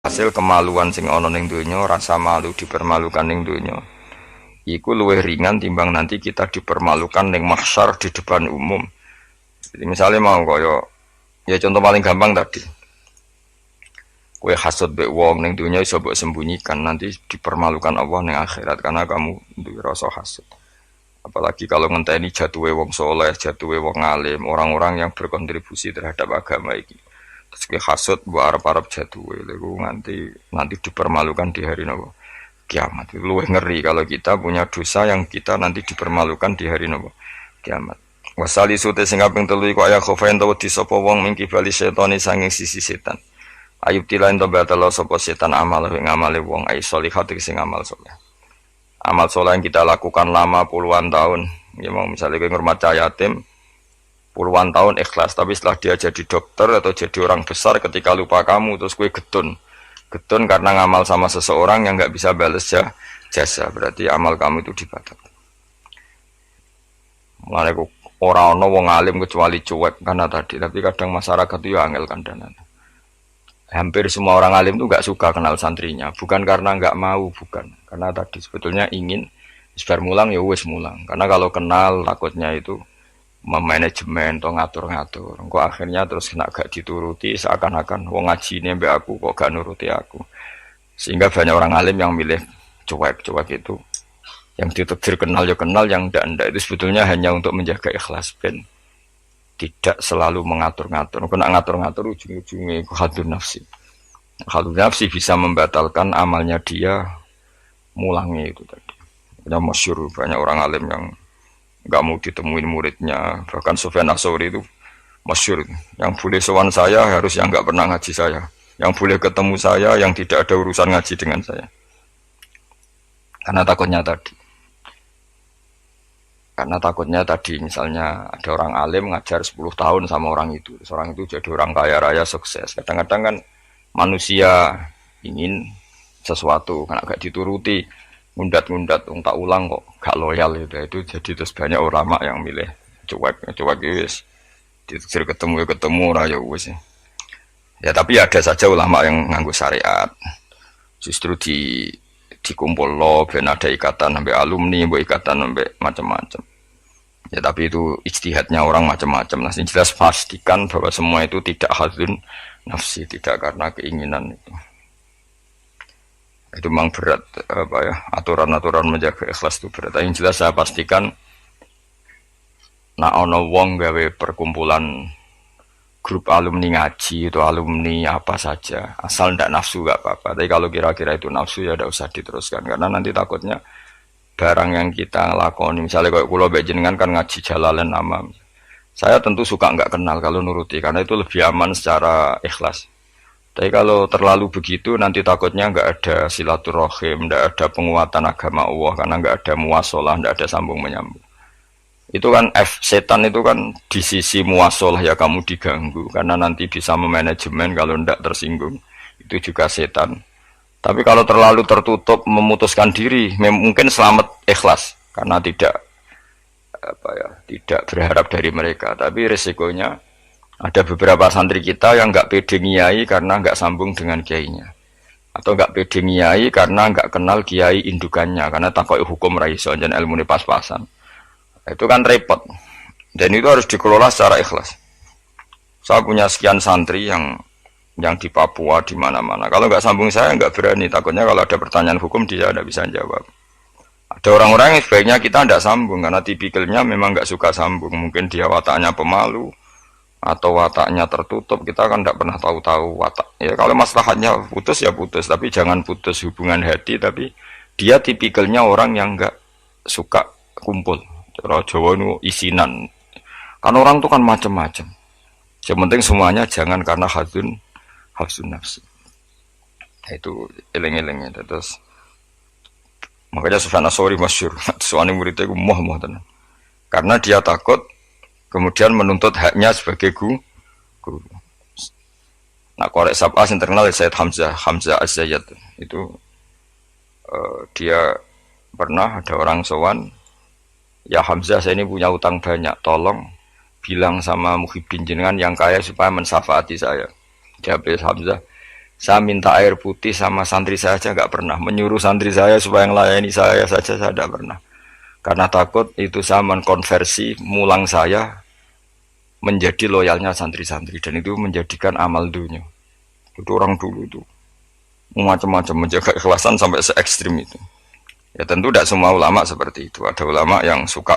Hasil kemaluan sing ana ning donya, rasa malu dipermalukan ning donya iku luwih ringan timbang nanti kita dipermalukan ning mahsyar di depan umum. Jadi misalnya mau kaya ya contoh paling gampang tadi. Kowe hasud mbek wong ning donya iso mbok sembunyikan, nanti dipermalukan Allah ning akhirat karena kamu duwe rasa hasud. Apalagi kalau ngenteni jatuhe wong soleh, jatuhe wong alim, orang-orang yang berkontribusi terhadap agama ini. Terus ke hasud buat arep-arep jatuhe, lalu nanti dipermalukan di hari nopo kiamat. Itu luwih ngeri kalau kita punya dosa yang kita nanti dipermalukan di hari nopo kiamat. Wasali sute sing kaping 3 iku aya khofain tawa disapa wong mingki bali setane sanging sisi setan. Ayub tilain to batalo sapa setan amal ing amale wong ai sholihat sing amal saleh. Amal soleh yang kita lakukan lama puluhan tahun, ya mau misalnya kita ngurmat yatim puluhan tahun ikhlas, tapi setelah dia jadi dokter atau jadi orang besar ketika lupa kamu terus kue getun karena ngamal sama seseorang yang nggak bisa balas jasa, berarti amal kamu itu dibatalkan. Mulane orang wong alim kecuali cuek karena tadi, tapi kadang masyarakat itu ya angel kandanan. Hampir semua orang alim itu nggak suka kenal santrinya, bukan karena nggak mau, bukan karena tadi sebetulnya ingin sebar mulang ya wes mulang, karena kalau kenal takutnya itu memanajemen atau ngatur-ngatur, kok akhirnya terus kena gak dituruti seakan-akan wong ngaji ini mbak aku kok gak nuruti aku, sehingga banyak orang alim yang milih cuek itu, yang ditakdir kenal ya kenal, yang ndak itu sebetulnya hanya untuk menjaga ikhlas ben tidak selalu mengatur-ngatur. Kena ngatur-ngatur ujung-ujungnya hadun nafsi. Hadun nafsi bisa membatalkan amalnya dia mulangnya itu tadi. Yang masyhur banyak orang alim yang nggak mau ditemuin muridnya. Bahkan Sufyan Ats-Tsauri itu masyhur. Yang boleh sowan saya harus yang nggak pernah ngaji saya. Yang boleh ketemu saya yang tidak ada urusan ngaji dengan saya. Karena takutnya tadi misalnya ada orang alim ngajar 10 tahun sama orang itu. Orang itu jadi orang kaya raya sukses. Kadang-kadang kan manusia ingin sesuatu karena gak dituruti, ngundat-ngundat tak ulang kok gak loyal itu jadi terus banyak ulama yang milih cuek wis. Ditegur ketemu raya wis. Ya tapi ada saja ulama yang nganggo syariat. Justru dikumpul lo ben ada ikatan sampai alumni, mbok ikatan sampai macam-macam. Ya tapi itu ijtihadnya orang macam-macam. Nah, jelas pastikan bahwa semua itu tidak hadun nafsi, tidak karena keinginan itu. Itu memang berat aturan-aturan menjaga ikhlas itu berat. Yang jelas saya pastikan ono wong gawe perkumpulan grup alumni ngaji atau alumni apa saja, asal ndak nafsu gak apa-apa. Tapi kalau kira-kira itu nafsu ya ndak usah diteruskan karena nanti takutnya barang yang kita lakoni, misalnya kayak kula bejenengan kan ngaji Jalalain Amam. Saya tentu suka nggak kenal kalau nuruti karena itu lebih aman secara ikhlas. Tapi kalau terlalu begitu nanti takutnya nggak ada silaturahim, nggak ada penguatan agama Allah karena nggak ada muwasalah, nggak ada sambung menyambung. Itu kan setan itu kan di sisi muwasalah ya kamu diganggu karena nanti bisa memanajemen kalau ndak tersinggung. Itu juga setan. Tapi kalau terlalu tertutup memutuskan diri, mungkin selamat ikhlas karena tidak berharap dari mereka. Tapi resikonya ada beberapa santri kita yang nggak pede ngiyai karena nggak sambung dengan kiainya, atau nggak pede ngiyai karena nggak kenal kiai indukannya, karena takut hukum raiso dan ilmu pas-pasan. Itu kan repot. Dan itu harus dikelola secara ikhlas. Saya punya sekian santri yang di Papua di mana-mana. Kalau nggak sambung saya nggak berani. Takutnya kalau ada pertanyaan hukum dia tidak bisa jawab. Ada orang-orang yang sebaiknya kita tidak sambung karena tipikalnya memang nggak suka sambung. Mungkin dia wataknya pemalu atau wataknya tertutup. Kita kan tidak pernah tahu-tahu watak. Ya kalau masalahnya putus ya putus, tapi jangan putus hubungan hati. Tapi dia tipikalnya orang yang nggak suka kumpul. Cara Jawa itu isinan. Kan orang itu kan macam-macam. Yang penting semuanya jangan karena hadun nafsi. Itu eleng-elengnya. Terus makanya Sufyan Ats-Tsauri masyhur. Soalnya muridnya itu moh tenan. Karena dia takut kemudian menuntut haknya sebagai guru. Nah, korek sab'ah yang terkenal Sayyid Hamzah Az-Zayyad itu dia pernah ada orang sowan, ya Hamzah saya ini punya utang banyak, tolong bilang sama Muhyiddin jenengan yang kaya supaya mensyafaati saya. Jawab Hamzah, Saya minta air putih sama santri saya aja nggak pernah. Menyuruh santri saya supaya melayani saya saja saya tidak pernah. Karena takut itu saya mengkonversi mulang saya menjadi loyalnya santri-santri dan itu menjadikan amal dunia. Itu orang dulu itu macam-macam menjaga ikhlasan sampai se ekstrim itu. Ya tentu tidak semua ulama seperti itu. Ada ulama yang suka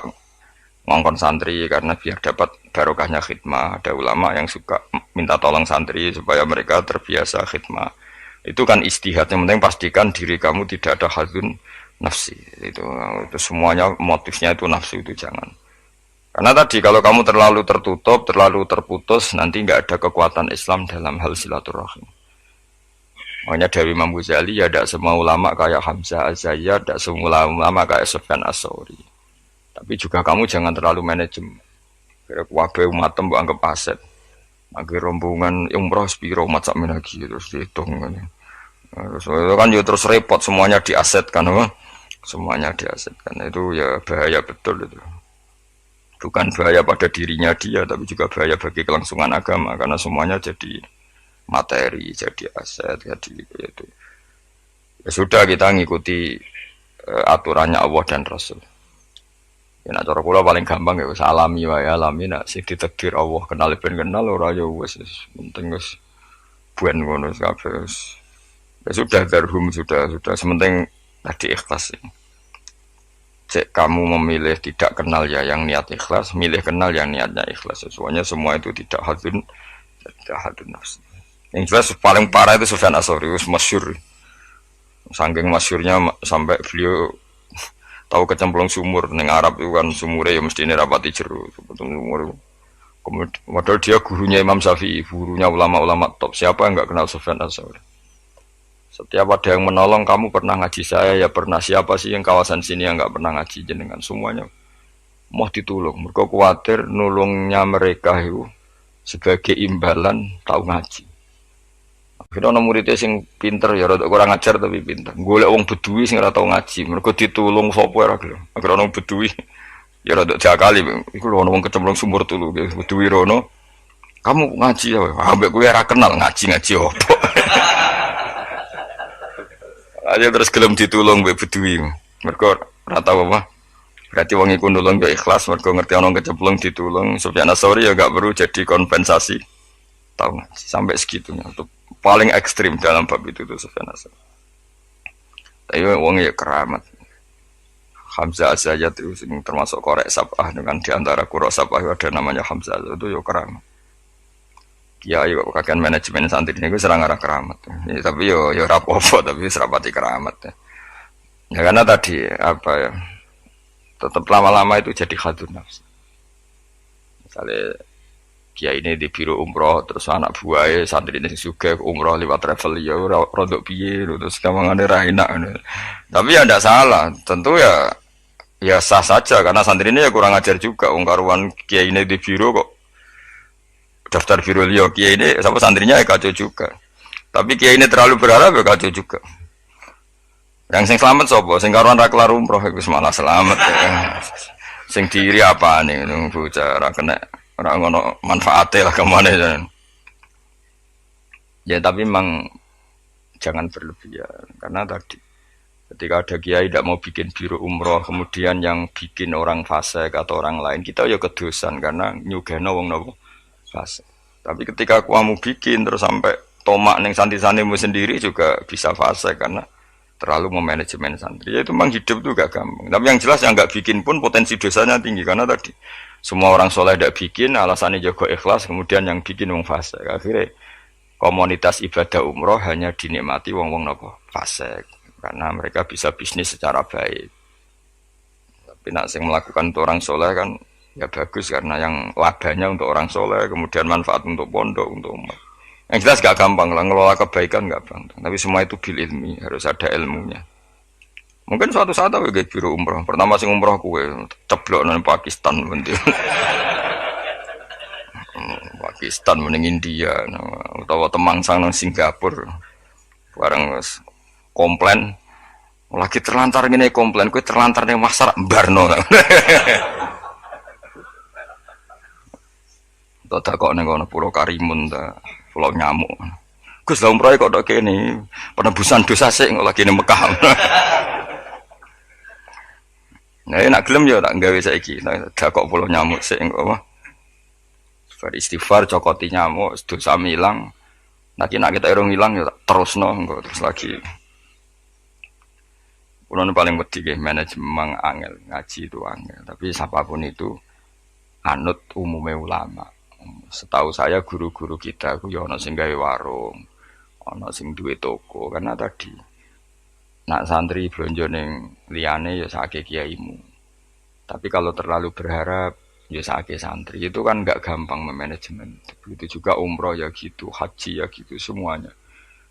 ngongkon santri karena biar dapat barokahnya khidmah. Ada ulama yang suka minta tolong santri supaya mereka terbiasa khidmah. Itu kan istihad. Yang penting pastikan diri kamu tidak ada hadzun nafsi. Itu semuanya motifnya itu nafsu itu jangan. Karena tadi kalau kamu terlalu tertutup, terlalu terputus, nanti nggak ada kekuatan Islam dalam hal silaturahim. Makanya dari Imam Ghazali ya tidak semua ulama kayak Hamzah Az-Zayyad, tidak semua ulama kayak Sufyan As-Tsauri. Tapi juga kamu jangan terlalu manajemen. Kira wabe umatem mbok anggap aset. Akhir rombongan umroh spiro mat sak lagi terus dihitung kan. Terus itu kan ya terus repot semuanya diasetkan kan. Semuanya diasetkan. Itu ya bahaya betul itu. Bukan bahaya pada dirinya dia tapi juga bahaya bagi kelangsungan agama karena semuanya jadi materi, jadi aset, jadi itu. Ya sudah kita ngikuti aturannya Allah dan Rasul. Ya nak cara kula paling gampang ya wis alami wae alami nak sing ditakdir Allah kenal ben kenal ora ya wis penting wis buen ngono kabeh wis. Ya sudah darhum sudah sementing tadi ikhlas. Cek kamu memilih tidak kenal ya yang niat ikhlas, milih kenal yang niatnya ikhlas. Semuanya semua itu tidak hadun nafsi. Yang jelas paling parah itu Sufyan As-Tsauri, masyhur. Saking masyhurnya sampai beliau tahu kecemplung sumur ning Arab itu kan sumure ya mesti ini rapati jero sumur. Padahal dia gurunya Imam Syafi'i, gurunya ulama-ulama top. Siapa yang enggak kenal Sufyan As-Tsauri? Setiap ada yang menolong kamu pernah ngaji saya ya pernah. Siapa sih yang kawasan sini yang enggak pernah ngaji jenengan semuanya mau ditolong. Mereka khawatir nulungnya mereka itu sebagai imbalan tahu ngaji. Akhirnya ana muridé sing pinter ya rada kurang ajar tapi pinter. Golek wong Bedui sing ora tau ngaji, mergo ditulung sapa ora gelem. Akhirnya ana Bedui ya rada jakali, iku lho ana wong kecemplung sumur tulu, Bedui rono. Kamu ngaji ya, ambek kowe ora kenal ngaji opo. Aja terus gelem ditulung mbek Bedui. Mergo ora tau apa. Berarti wong iku nulung yo ikhlas mergo ngerti ana kecemplung ditulung. Sufyan As-Tsauri ya gak perlu jadi kompensasi. Tahu ngaji sampai segitunya untuk paling ekstrim dalam bab itu tuh Sufyan As-Tsauri. Tapi wong ya keramat. Hamzah Az-Zayyad itu termasuk korek sabah dengan diantara qura sabah ada namanya Hamzah itu ya keramat. Kiai kok kakek manajemen santri ini gue serang arah keramat. Ya, tapi yo rapopo tapi serapati keramat. Ya karena tadi apa ya tetap lama-lama itu jadi hadun nafsi. Misalnya Kiai ini di biro umroh terus anak buahnya santri ini juga umroh lewat travel ya rodok piye terus kamangane ra enak. Tapi ya tidak salah, tentu ya sah saja karena santri ini ya kurang ajar juga wong karuan Kiai ini di biro kok daftar biro liya Kiai ini sama santrinya ya kacau juga. Tapi Kiai ini terlalu berharap ya kacau juga. Yang sing selamat sapa? Sing karuan ra kelar umroh iku malah selamat ya. Sing diri apane ngono bocah ra kena ora ngono manfaatnya lah kemana ya tapi memang jangan berlebihan karena tadi ketika ada kiai tidak mau bikin biro umroh kemudian yang bikin orang fasik atau orang lain kita ya kedosan karena nyugeno wong nopo fasik tapi ketika kamu bikin terus sampai tomak neng santri-santrimu sendiri juga bisa fasik karena terlalu memanajemen santri ya itu memang hidup tuh gak gampang tapi yang jelas yang gak bikin pun potensi dosanya tinggi karena tadi semua orang soleh tidak bikin, alasannya jago ikhlas, kemudian yang bikin wong fasik. Akhirnya komunitas ibadah umroh hanya dinikmati wong-wong nopo fasik, karena mereka bisa bisnis secara baik. Tapi nak sing melakukan untuk orang soleh kan ya bagus karena yang labanya untuk orang soleh, kemudian manfaat untuk pondok, untuk umat. Yang jelas gak gampang lah ngelola kebaikan gak gampang. Tapi semua itu bil ilmi, harus ada ilmunya. Mungkin suatu saat aku kayak biro umroh. Pertama sing umroh kue ceblok nang Pakistan mending. Pakistan mending India, atau temangsang nang Singapura. Bareng komplain. Lagi terlantar gini komplain, kue terlantar ning pasar Barno. Tak kok neng kono Pulau Karimun ta, Pulau Nyamuk. Gus lah umroh kok tok kene. Penebusan dosa sik kok lagi ning Mekah. Nah, nak gelem ya tak gawe saiki. Dak kok puluh nyamuk sik kok apa. Beristighfar cokoti nyamuk dosa milang. Nak kita irung ilang ya terusno engko terus lagi. Kulo paling wedi nggih manajemen angel, ngaji itu angel. Tapi siapapun itu anut umumnya ulama. Setahu saya guru-guru kita ku ya ana sing gawe warung, ana sing duwe toko karena tadi nak santri blonjo ning liyane ya sakake kiaimu. Tapi kalau terlalu berharap ya sakake santri itu kan enggak gampang memanajemen. Begitu juga umroh ya gitu, haji ya gitu semuanya.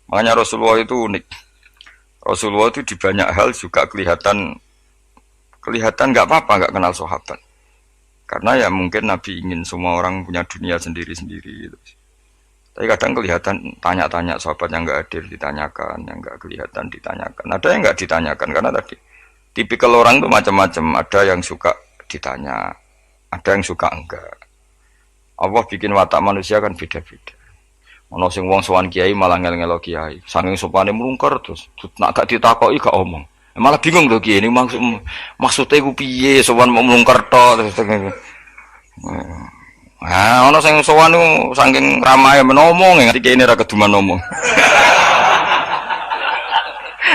Makanya Rasulullah itu unik. Rasulullah itu di banyak hal juga kelihatan nggak apa-apa nggak kenal sahabat. Karena ya mungkin Nabi ingin semua orang punya dunia sendiri-sendiri gitu. Tapi kadang kelihatan tanya-tanya sahabat yang nggak hadir ditanyakan, yang nggak kelihatan ditanyakan. Ada yang nggak ditanyakan karena tadi tipikal orang itu macam-macam. Ada yang suka ditanya, ada yang suka enggak. Allah bikin watak manusia kan beda-beda. Ono sing wong sowan kiai malah ngel-ngelo kiai. Saking sopane mlungker terus nak gak ditakoki gak omong. Malah bingung to kiai ini maksudnya ku piye sowan mau mlungker tok terus. Ah ono sing sowan niku saking ramahe menomong ngerti kiai ini ra keduman ngomong.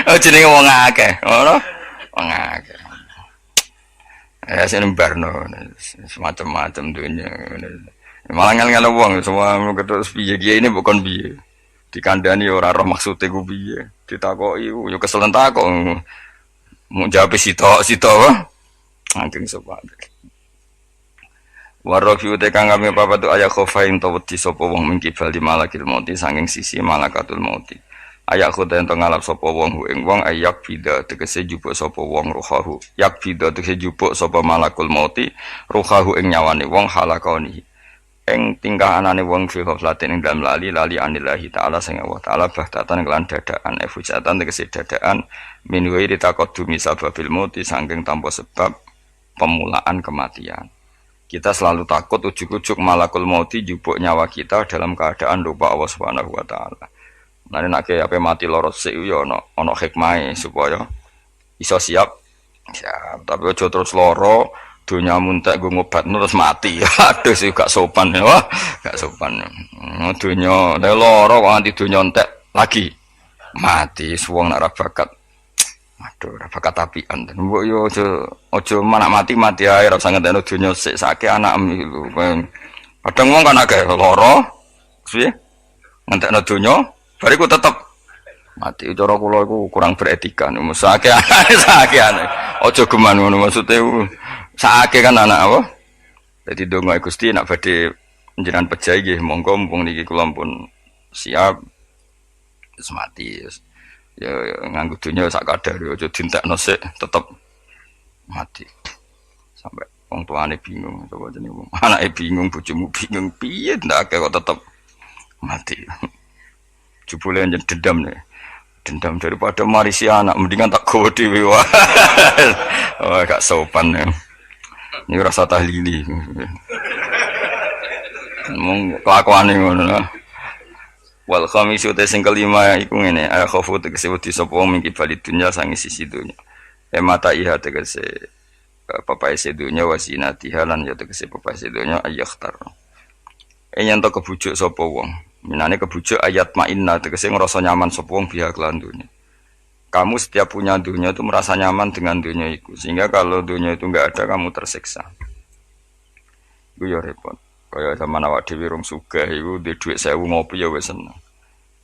Oh jenenge wong akeh, ngono. Wong akeh. Ya sing barno semacam-macam dunya. Malah ngel-ngel wong semua terus piye kiye ini bukan piye. Dikandani ora roh maksude ku piye. Ditakoki yo keselen takok. Mau jawab sitok angking sopan. Warafi uta kang kami papa tu aya khofain tawti sapa wong mingkibal di malakil mauti saking sisi malakatul mauti. Ayak khoda ento ngalap sapa wong ing wong ayak bida tegese jupuk sapa wong ruhahu. Yak bida tegese jupuk sapa malakul mauti ruhahu ing nyawane wong halakoni. Ing tingkah anane wong fi ghaflatin ing dalem lali anillahi taala sing Allah taala bahtatan kelan dadaan efujatan tegese dadaan min wa ditaqaddumi sababil mauti saking tanpa sebab pemulaan kematian. Kita selalu takut ujuk-ujuk malakul mauti jupuk nyawa kita dalam keadaan lupa Allah Subhanahu wa taala. Nah nek ape mati loro sik yo ana hikmahe supaya iso siap. Siap, tapi aja terus loro dunia muntek gue ngobat terus mati. Aduh sih gak sopan ya, wah gak sopan. Dunia loro kok anti dunia entek lagi mati suwung nak bakat. Aduh bakat apian. Mbok yo aja manak mati ae ora usah ngentekno dunia sik sake anakmu iku. Kadang wong kan akeh loro, piye? Ngentekno dunia, bariku tetep mati. Cara kula iku kurang beretika. Sake aneh. Aja geman ngono maksude saake kan anak apa? Jadi donga Gusti nak badhe njenengan pejahi nggih monggo mumpung niki kula pun siap wis mati. Ya nganggo dunya sak kadar aja dintekno sik tetep mati. Sampai wong tuane bingung coba jenenge wong. Anake bingung, bojomu bingung, piye ndak kok tetep mati. Jebule njen dendam nih. Dendam daripada marisi anak mendingan tak gowo dhewe wae. Oh gak sopan ya. Ini rasa tahlili. Mung kelakuane ngono. Wal khamisu te sing kelima iku ngene, ay khofu tegese wedi sapa wong mingki bali dunya sangi sisi dunya. Mata iha tegese papae sedunya wasinati halan ya tegese papae sedunya ayakhtar. Yen to kebujuk sapa wong. Minane kebujuk ayat mainna tegese ngrasa nyaman sapa wong biha kelan dunya. Kamu setiap punya dunia itu merasa nyaman dengan dunia itu, sehingga kalau dunia itu enggak ada kamu tersiksa. Itu ya repot. Kayak zaman awak dhewe rong sugih iku di dhuwit 1000 ngopi ya wis seneng.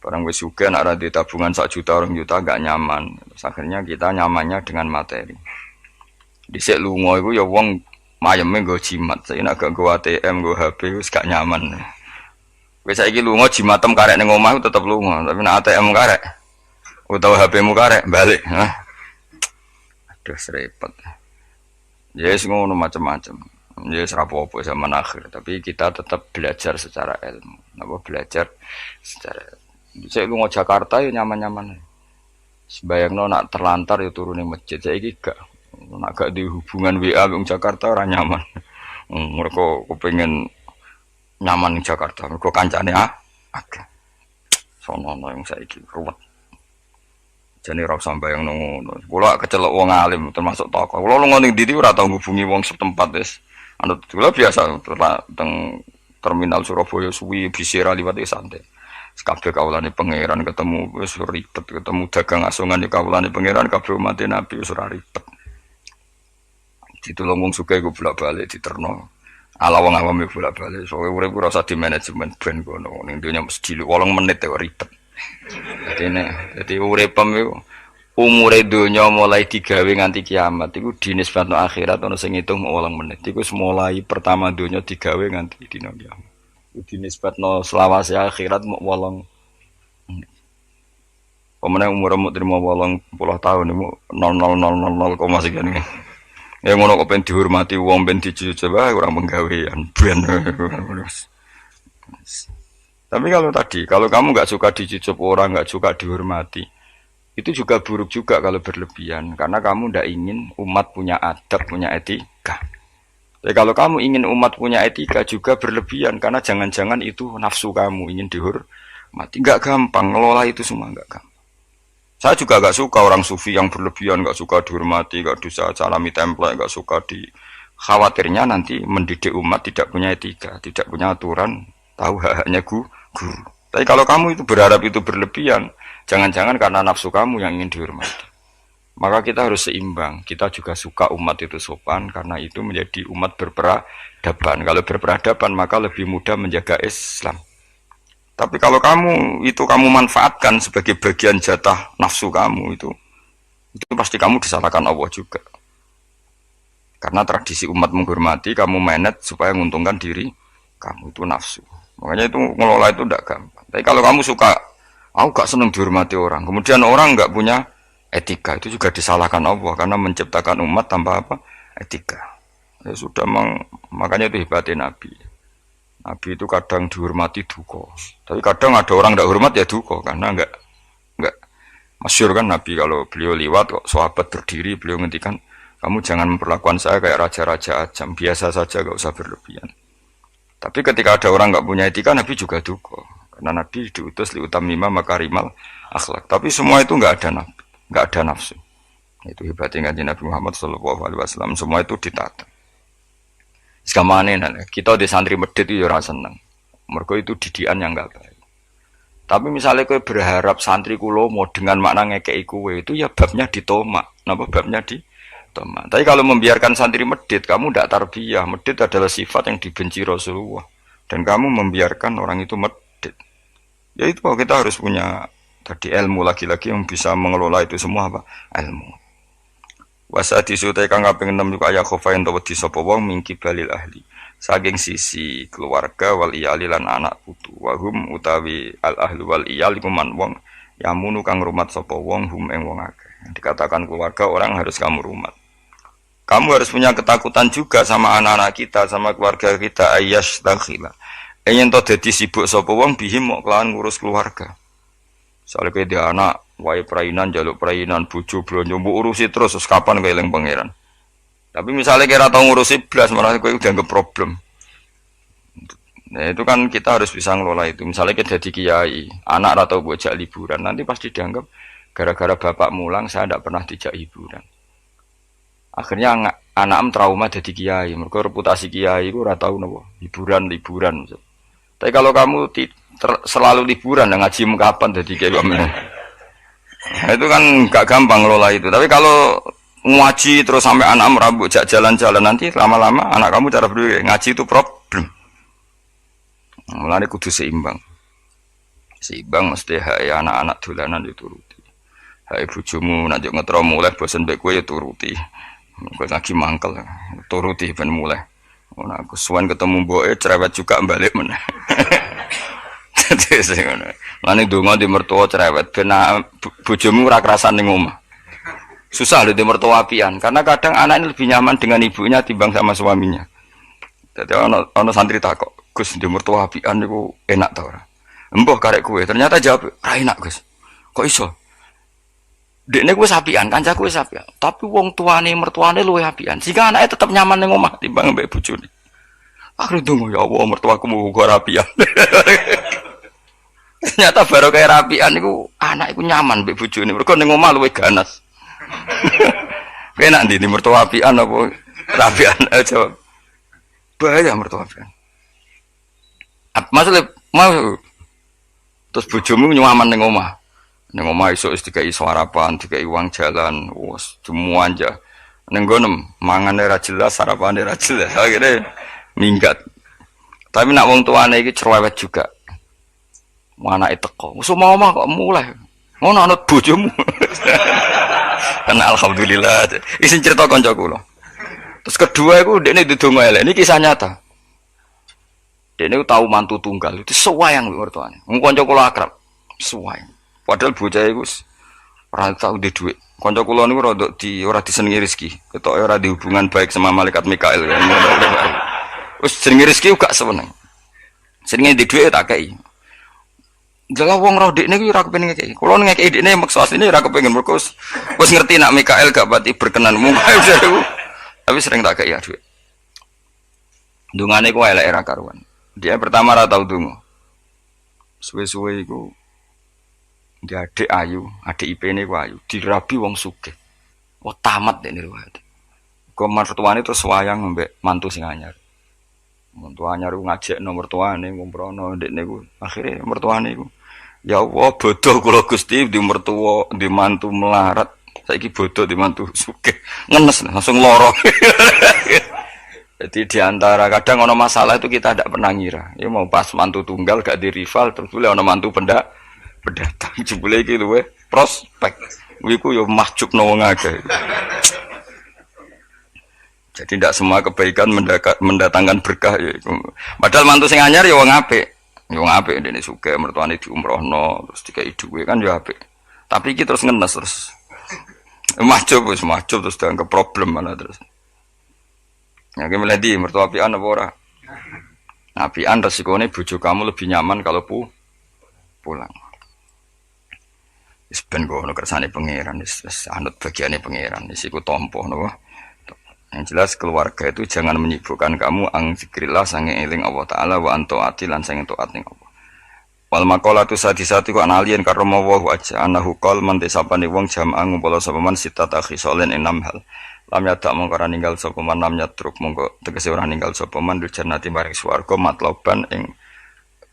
Barang wis sugih nek ora di tabungan 1 juta 2 juta enggak nyaman. Terus akhirnya kita nyamannya dengan materi. Dhisik lunga iku ya wong mayeme nggo jimat, saiki nek gak nggo ATM, nggo HP wis gak nyaman. Wis saiki lunga jimatem karek ning omah tetep lunga, tapi nek ATM karek utawa HP-mu karek balik. Aduh repot. Ya wis ngono macam-macam. Ya wis rapopo zaman akhir, tapi kita tetap belajar secara ilmu. Napa belajar secara saya lu Jakarta ya nyaman-nyaman. Sebayangno nak terlantar ya turun ning masjid. Saiki gak nak gak di hubungan WA wong Jakarta ora nyaman. Mereka kepengin nyaman ning Jakarta, mergo kancane akeh. Sono yang saiki ruwet. Jane ora usah bayang ngono. Kula kecelok wong alim termasuk tokoh. Kula lunga ning ndi ora tau ngubungi wong setempat wis. Anut kula biasa teng terminal Surabaya suwi bisira liwat santai. Kabeh kawulane pangeran ketemu wis ribet, ketemu dagang asongan di kawulane pangeran kabeh umat Nabi wis ora ribet. Ditulung wong sugih iku bolak-balik diterno. Ala wong awam iku bolak-balik. Soale urip ora usah di manajemen ben kono. Ning donya mesti 8 menit kok ribet. Dadi uripem iku umure donya mulai digawe nganti kiamat iku dinisbatno akhirat ana sing ngitung 8 menit. Iku mulai pertama donya digawe nganti dina kiamat. Dinisbatno selawase akhirat mok 8. Pemene umur terima 80 tahun iku 0000 sekian. Ya ngono kok ben dihormati wong ben dicucuk wae ora penggawean ben. Tapi kalau kamu nggak suka dicucuk orang, nggak suka dihormati, itu juga buruk juga kalau berlebihan karena kamu ndak ingin umat punya adab, punya etika. Tapi kalau kamu ingin umat punya etika juga berlebihan karena jangan-jangan itu nafsu kamu ingin dihormati. Nggak gampang ngelola itu semua, nggak gampang. Saya juga gak suka orang sufi yang berlebihan, gak suka dihormati, gak bisa salami template, gak suka di khawatirnya nanti mendidik umat tidak punya etika, tidak punya aturan, tahu hak-haknya guru. Tapi kalau kamu itu berharap itu berlebihan, jangan-jangan karena nafsu kamu yang ingin dihormati. Maka kita harus seimbang. Kita juga suka umat itu sopan karena itu menjadi umat berperadaban. Kalau berperadaban maka lebih mudah menjaga Islam. Tapi kalau kamu manfaatkan sebagai bagian jatah nafsu kamu itu pasti kamu disalahkan Allah juga. Karena tradisi umat menghormati, kamu manage supaya menguntungkan diri kamu, itu nafsu. Makanya itu ngelola itu tidak gampang. Tapi kalau kamu suka, aku gak seneng dihormati orang, kemudian orang gak punya etika, itu juga disalahkan Allah karena menciptakan umat tanpa apa? Etika. Ya sudah, makanya itu hebatnya Nabi. Nabi itu kadang dihormati duka, tapi kadang ada orang tidak hormat ya duka karena enggak masyhur kan Nabi kalau beliau liwat kok sahabat berdiri beliau ngendikan kamu jangan memperlakukan saya kayak raja-raja ajam, biasa saja, gak usah berlebihan. Tapi ketika ada orang enggak punya etika Nabi juga duka karena Nabi diutus liutamima makarimal akhlak. Tapi semua itu enggak ada nafsu. Itu hebatnya Nabi Muhammad SAW, semua itu ditata. Sekamane kita di santri medit itu ora seneng. Mergo itu didikan yang enggak baik. Tapi misalnya kowe berharap santri kulo mau dengan makna ngekeki kowe itu ya babnya ditomak. Napa babnya ditomak. Tapi kalau membiarkan santri medit, kamu ndak tarbiyah. Medit adalah sifat yang dibenci Rasulullah dan kamu membiarkan orang itu medit. Ya itu kita harus punya tadi ilmu lagi-lagi yang bisa mengelola itu semua apa? Ilmu. Wasa disutai kang kaping 6 juga aya khofain to wedi sapa wong mingki balil ahli saking sisi keluarga wal iyali lan anak putu wahum utawi al ahlu wal iyali kuman wong yamunu kang rumat sapa wong hum ing wong akeh. Dikatakan keluarga orang harus kamu rumat. Kamu harus punya ketakutan juga sama anak-anak kita, sama keluarga kita, ayyash takhila. Yen to dadi sibuk sapa wong bihim mok kelawan ngurus keluarga. Soale kowe dia anak wae perainan jaluk perainan bojo blonjo mbok urusi terus kapan kowe eling pangeran. Tapi misalnya kira tau ngurusi blas malah kowe udah nggak problem. Nah itu kan kita harus bisa ngelola itu. Misalnya kita jadi kiai, anak atau bocah liburan nanti pasti dianggap gara-gara bapak mulang saya tidak pernah dijak hiburan. Akhirnya anak trauma jadi kiai. Mereka reputasi kiai itu ora tau napa hiburan. Tapi kalau kamu selalu liburan dan ngaji kapan jadi kiai nah, itu kan gak gampang ngelola itu. Tapi kalau ngaji terus sampai anak merambut jalan-jalan nanti lama-lama anak kamu cara berpikir ngaji itu problem. Mulane kudu seimbang. Seimbang mesti hak anak-anak dolanan dituruti. Hak bojomu nek ngetro mulai bosen mbek kowe ya turuti. Kowe lagi mangkel turuti ben mulai. Ora aku suwen ketemu mboke cerewet juga balik meneh. Dadi ngono. Lane donga di mertua cerewet ben bojomu ora kerasan ning omah. Susah lho di mertua apian karena kadang anak ini lebih nyaman dengan ibunya timbang sama suaminya. Jadi ono santri takok, "Gus, di mertua apian niku enak ta ora?" "Embuh karek kowe." Ternyata jawab, "Ra enak, Gus." "Kok iso?" "Dekne kuwi apian, kancaku wis apian, tapi wong tuane mertuane luwih apian. Sehingga anake tetep nyaman ning omah timbang mbek bojone." Akhire ndonga, "Ya Allah, mertuaku muga ora apian." Ternyata baru kayak rapian iku anak iku nyaman mbek bojone. Mergo ning omah luwih ganas. Penak ndi mertua apian apa rapian aja. Bahaya mertua apian. Maksudnya mau terus bojomu nyaman ning omah. Ning omah iso dikai sarapan, dikai uang jalan, wes semua aja. Ning gono mangane ra jelas, sarapane ra jelas. Akhire minggat. Tapi nak wong tuane iki cerewet juga. Anake teko. Wis omah kok mulai. Ngono anut bojomu. Kan alhamdulillah. Isin cerita kanca kula. Terus kedua iku dekne ndedonga elek. Ini kisah nyata. Dekne tahu mantu tunggal. Itu sewayang mertuane. Wong kanca kula akrab. Sewayang. Padahal bocah iku ora tau duwe dhuwit. Kanca kula niku ora disenengi rezeki. Ketoke ora di hubungan baik sama malaikat Mikail. Wis jenenge rezeki gak seneng. Senenge di dhuwit tak kei. Jaga wong roh dekne kuwi ora kepengin ngekeki. Kulo ngekeki dekne maksud asline ora kepengin mergo wis ngerti nak Mikail gak pati berkenan mung. Tapi sering tak kei dhuwit. Dungane ku elek ra karuan. Dia pertama ra tau donga. Suwe-suwe iku dia adik ayu, adik IP-ne ku ayu, dirabi wong sugih. Wah tamat dekne riwayat. Kok mertuane terus wayang mbek mantu sing anyar. Mantu anyar ku ngajekno mertuane ngumprono dekne ku. Akhire mertuane ku ya Allah bodoh kula Gusti di mertua di mantu melarat. Saiki bodoh di mantu sugih. Ngenes langsung lara. Jadi diantara kadang ono masalah itu kita tidak pernah ngira. Ya mau pas mantu tunggal gak di rival terus boleh ono mantu pendatang jebule iki luwe prospek. Iku yo mahjubno wong akeh. Jadi tidak semua kebaikan mendatangkan berkah ya. Padahal mantu sing anyar ya wong apik. Ya wong apik dene sugih mertuane diumrohno terus dikai dhuwit kan ya apik. Tapi iki terus ngenes terus. Mahjub terus dianggap problem malah terus. Ya ki meledi mertua apian apa ora? Apian resikone bojo kamu lebih nyaman kalau pulang. Wis ben ngono kersane pangeran wis anut bagiane pangeran wis iku tampa napa. Yang jelas keluarga itu jangan menyibukkan kamu ang zikrillah sange eling Allah taala wa antaati lan sange taat ning Allah. Wal maqalatu sadisati ku analien karo mawa aja anahu qol man desapane wong jam'a ngumpul sapa man sitata khisolen 6 hal. Lam yadak mongko ora ninggal sapa man lam yatruk mongko tegese ora ninggal sapa man dul jannati maring swarga matloban ing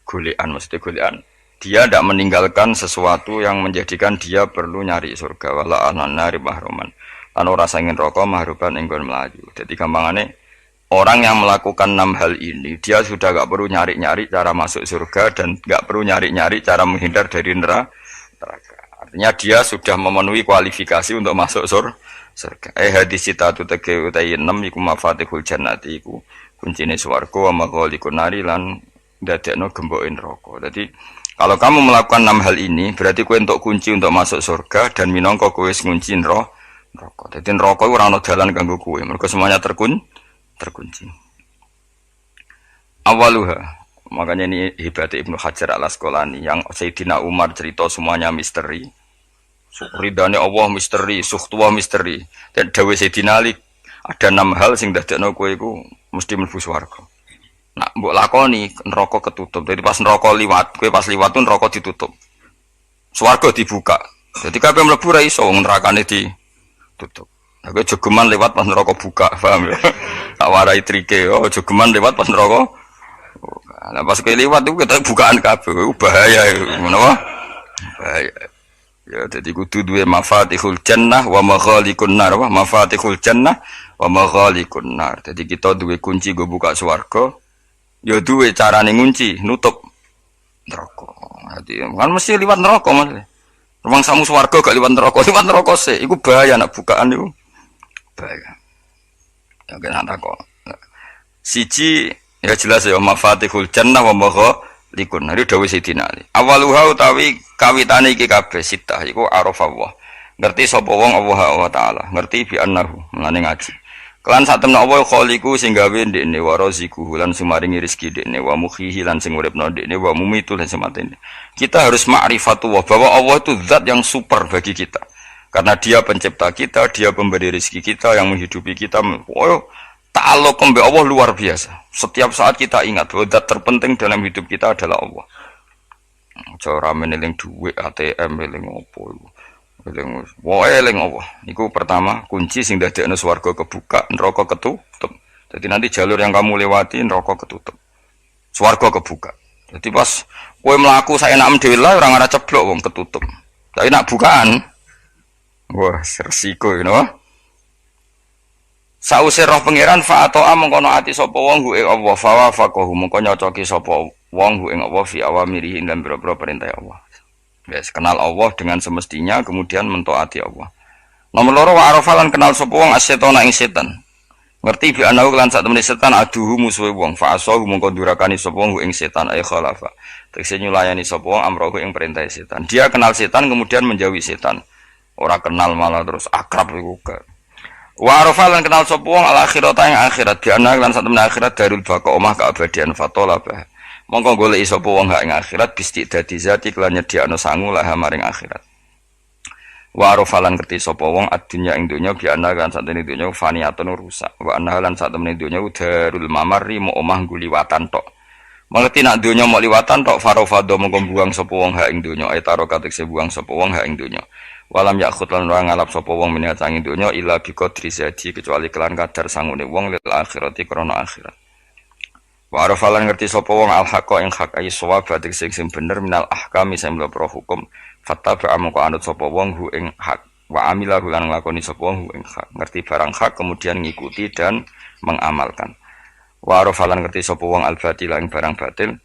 golekan mesti golekan. Dia tidak meninggalkan sesuatu yang menjadikan dia perlu nyari surga wala anari mahruman. Lan ora sangin rokok mahruban ing nggon mlayu. Dadi gampangane orang yang melakukan 6 hal ini dia sudah gak perlu nyari-nyari cara masuk surga dan gak perlu nyari-nyari cara menghindar dari neraka. Artinya dia sudah memenuhi kualifikasi untuk masuk surga. Hadis citatu tege utai 6 iku mafatihul jannati iku kuncine swarga wa maghaliqun nari lan dadekno gemboke neraka. Dadi kalau kamu melakukan 6 hal ini berarti kowe entuk kunci untuk masuk surga dan minangka kowe wis ngunci neraka. Dadi neraka ora ana dalan kanggo kowe, mergo semuanya terkunci. Awaluha, makanya ini hebat Ibnu Hajar Al-Asqalani yang Sayyidina Umar cerita semuanya misteri. Ridane Allah misteri, sukhtuwa misteri. Dan dawuh Sayyidina Ali ada 6 hal sing dadekno kowe iku mesti mlebu swarga. Nak mbok lakoni neraka ketutup. Jadi pas neraka liwat, kowe pas liwat tuh neraka ditutup. Swarga dibuka. Jadi kabeh mlebu ra iso nerakane ditutup. Nah, kowe jogeman lewat pas neraka buka, paham ya? Tak warai trike, oh jogeman lewat pas neraka. Nah pas kowe liwat itu kita bukaan kabeh, bahaya ngono wae. Bahaya. Ya jadi kudu duwe mafatihul jannah wa maghaliqun nar, wa mafatihul jannah wa maghaliqun nar. Jadi kita duwe kunci go buka swarga. Ya duwe carane ngunci, nutup neraka. Jadi kan mesti liwat neraka Mas. Rumang samu swarga gak liwat neraka sih. Iku bahaya nak bukaan iku. Bahaya. Ya kena kok. Siji ya jelas ya mafatihul jannah wa maghaliqun nar dawuh Sayyidina Ali. Awaluha utawi kawitane iki kabeh sitah iku arafallah. Ngerti sapa wong Allah taala, ngerti bi annahu mlane ngaji. Kelan satemene Allah khaliqu sing gawe ndekne wa raziquhu lan sumaringi rezeki ndekne wa mukhihi lan sing uripno ndekne wa mumitu lan sematene. Kita harus ma'rifatullah bahwa Allah itu zat yang super bagi kita. Karena dia pencipta kita, dia pemberi rezeki kita yang menghidupi kita. Oh, ta'alluq mbek Allah luar biasa. Setiap saat kita ingat bahwa zat terpenting dalam hidup kita adalah Allah. Cara meneling duit ATM eling opo iku. Eling wae eling apa? Iku pertama kunci sing dadekno swarga kebuka, neraka ketutup. Jadi nanti jalur yang kamu lewati neraka ketutup. Swarga kebuka. Jadi pas kowe mlaku saenak dhewe lah ora ngara ceblok wong ketutup. Tapi nak bukaan wah resiko you know. Sause roh pangeran fa atoa mengkono ati sapa wong hu ing Allah fa wa faqahu mengko nyocoki sapa wong hu ing Allah fi awamirihi dan boro-boro perintah Allah. Wes kenal Allah dengan semestinya kemudian mentaati Allah. Nomor loro wa arafalan kenal sapa wong asyetona ing setan. Ngerti bi anau lan sak temene setan aduhu musuhe wong fa asahu mengko durakani sapa wong ing setan ay khalafa. Tegese nyulayani sapa wong amrohu ing perintah setan. Dia kenal setan kemudian menjauhi setan. Ora kenal malah terus akrab iku ke. Wa arafalan kenal sapa wong al akhirata ing akhirat bi anau lan sak temene akhirat darul baqa omah keabadian fatolabah. Mongko goleki sapa wong hak ing akhirat bisti dadi zati kelan nyediakno sangu lah maring akhirat. Wa arafalan ngerti sapa wong adunya ing donya bi ana kan satene donya faniyatun rusak. Wa ana lan satene donya darul mamari mo omah guliwatan tok. Mengerti nak donya mau liwatan tok farofado mongko buang sapa wong hak ing donya etaro katekse buang sapa wong hak ing donya. Walam yakhut lan ora ngalap sapa wong minat sang ing donya illa bi qadri zati kecuali kelan kadar sangune wong lil akhirati krana akhirat. Wa arafalan ngerti sapa wong al haqa ing hak ay sawab batik sing bener minal ahkami sing mlebu hukum fattaba mongko anut sapa wong hu ing hak wa amila lan nglakoni sapa wong hu ing hak ngerti barang hak kemudian ngikuti dan mengamalkan. Wa arafalan ngerti sapa wong al batil ing barang batil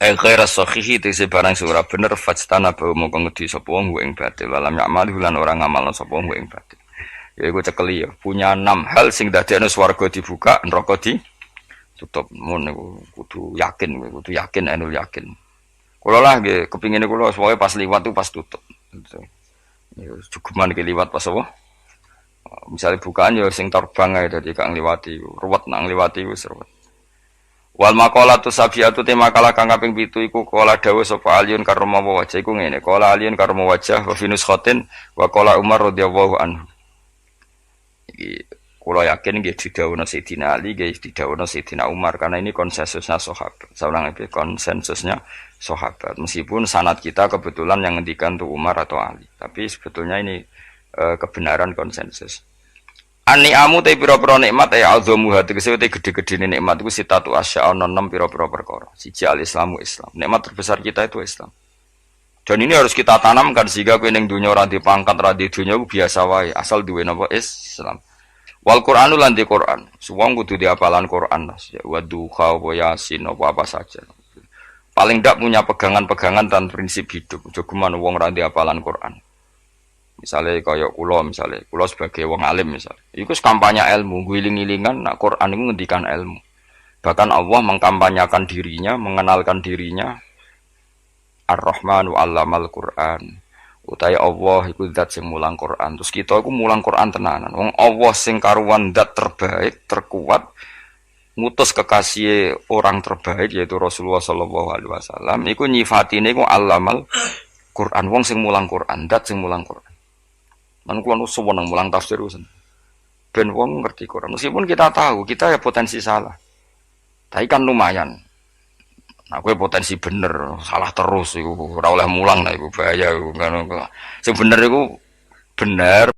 khairas sahihi tegese barang sing ora bener fajtana ba mongko ngerti sapa wong hu ing batil walam ya'mal lan ora ngamalno sapa wong hu ing batil. Ya iku cekeli ya punya 6 hal sing dadekno swarga dibuka neraka tutup mun niku kudu yakin enul yakin. Kula lah nggih kepingine kula pokoke pas liwat tuh pas tutup. Ya cukupan iki liwat pas apa? Misalnya bukaan ya sing terbang ae dadi kang liwati ruwet nang liwati wis ruwet. Wal maqalatu sabiyatu te makalah kang kaping 7 iku kala dawuh sapa Aliun karma wajah iku ngene. Kala Aliun karma wajah wa finus khotin wa kala Umar radhiyallahu anhu. Iki kula yakin nggih didhawuhna Sayyidina Ali, nggih didhawuhna Sayyidina Umar karena ini konsensusnya sahabat. Saulang iki konsensusnya sahabat. Meskipun sanad kita kebetulan yang ngendikan tuh Umar atau Ali, tapi sebetulnya ini kebenaran konsensus. An-ni'amu te pira-pira nikmat ya azamu hati kese te gede-gedene nikmat iku sitatu asya ana 6 pira-pira perkara. Siji al-islamu Islam. Nikmat terbesar kita itu Islam. Dan ini harus kita tanamkan sehingga kowe ning donya ora dipangkat ora di donya biasa wae asal duwe napa Islam. Wal Qur'anu lan di Qur'an. Wong kudu diapalan Qur'an Mas. Ya wadduha wa yasin apa saja. Paling ndak punya pegangan-pegangan dan prinsip hidup. Jogeman wong ora diapalan Qur'an. Misalnya kaya kula sebagai wong alim misalnya. Iku kampanye ilmu, guling-gilingan nak Qur'an iku ngendikan ilmu. Bahkan Allah mengkampanyakan dirinya, mengenalkan dirinya Ar-Rahmanu 'allamal Qur'an. Utai Allah iku zat sing mulang Quran. Terus kita iku mulang Quran tenanan. Wong Allah sing karuan zat terbaik, terkuat, ngutus kekasih orang terbaik yaitu Rasulullah sallallahu alaihi wasallam. Iku nyifatine iku allamal Quran. Wong sing mulang Quran, zat sing mulang Quran. Man kula nu seneng mulang tafsir usen. Ben wong ngerti Quran. Meskipun kita tahu kita ya potensi salah. Tapi kan lumayan. Nah, kowe potensi bener, salah terus iku ora oleh mulang nah iku bahaya iku kan. Sing bener iku bener